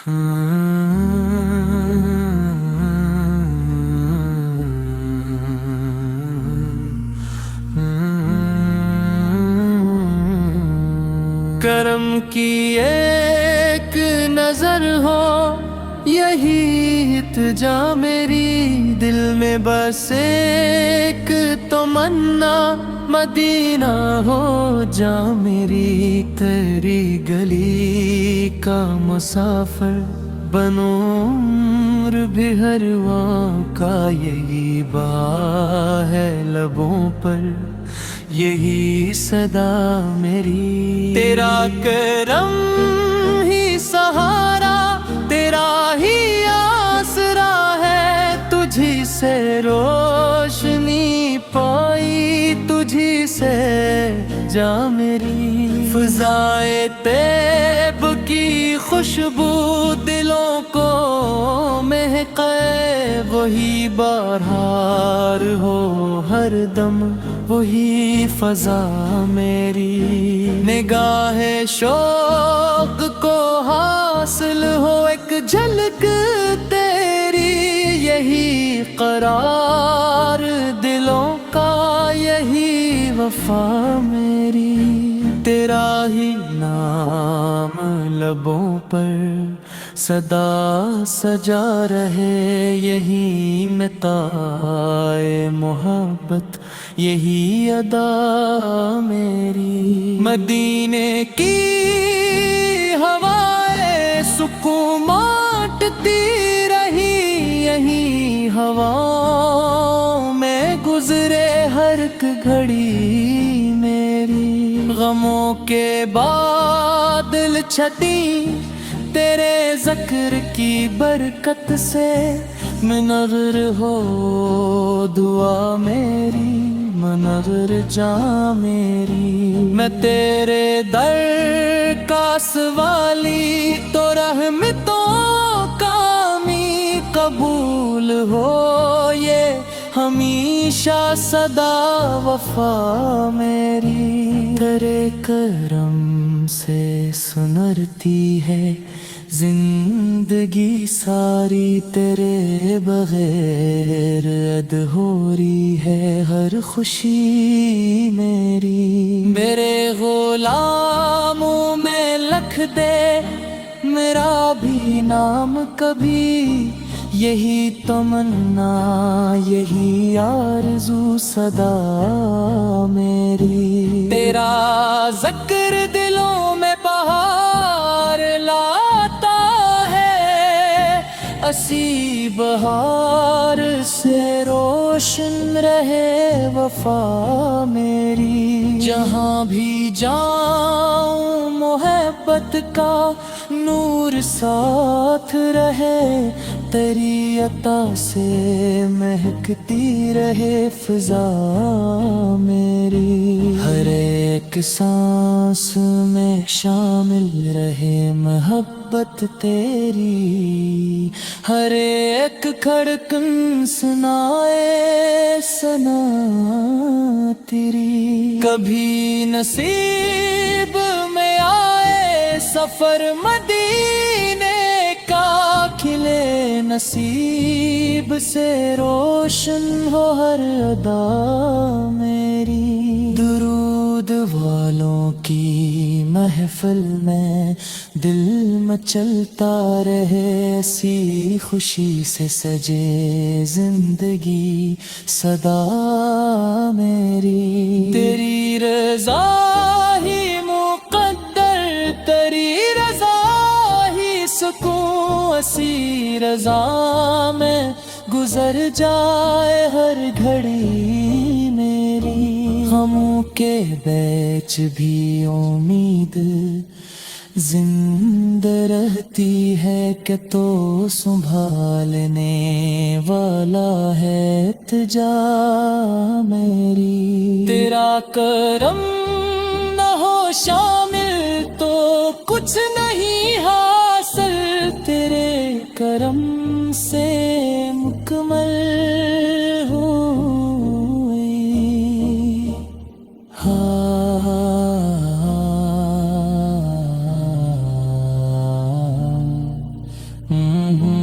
کرم کی ایک نظر ہو یہی التجا میری، دل میں بس ایک تمنا مدینہ ہو جا میری، تیری گلی کا مسافر بنو عمر بھی ہر کا، یہی با ہے لبوں پر یہی صدا میری، تیرا کرم ہی سہارا تیرا ہی آسرا ہے، تجھی سے روشنی پائی تجھی سے جا میری، فضائے طیب کی خوشبو دلوں کو مہکے، وہی بہار ہو ہر دم وہی فضا میری، نگاہ شوق کو حاصل ہو ایک جھلک تیری، یہی قرار دلوں کا یہی وفا میری، تیرا ہی نام لبوں پر صدا سجا رہے، یہی متاع محبت یہی ادا میری، مدینے کی ہوائیں سکون بانٹتی رہی، یہی ہواؤں میں گزرے ہر ایک گھڑی میری، غموں کے بادل چھٹی تیرے ذکر کی برکت سے، منور ہو دعا میری منور جا میری، میں تیرے در کا سوالی تو رحمتوں کا می، قبول ہو یہ ہمیشہ صدا وفا میری، تیرے کرم سے سنرتی ہے زندگی ساری، تیرے بغیر ادھوری ہے ہر خوشی میری، میرے غلاموں میں لکھ دے میرا بھی نام کبھی، یہی تمنا یہی آرزو صدا میری، تیرا ذکر دلوں میں بہار لاتا ہے، اسی بہار سے روشن رہے وفا میری، جہاں بھی جاؤں محبت کا نور ساتھ رہے، تیری عطا سے مہکتی رہے فضا میری، ہر ایک سانس میں شامل رہے محبت تیری، ہر ایک دھڑکن سنائے ثنا تیری، کبھی نصیب میں آئے سفر مدینے کا، کھلے نصیب سے روشن ہو ہر ادا میری، درود والوں کی محفل میں دل مچلتا رہے، ایسی خوشی سے سجے زندگی صدا میری، تیری رضا ہی مقدر تیری رضا ہی سکون، اسی رضا میں گزر جائے ہر گھڑی میری، غموں کے بیچ بھی امید زندہ رہتی ہے کہ تو سنبھالنے والا ہے التجا میری، تیرا کرم نہ ہو شامل تو کچھ نہیں حاصل، تیرے کرم سے مکمل ہوئی، ہوں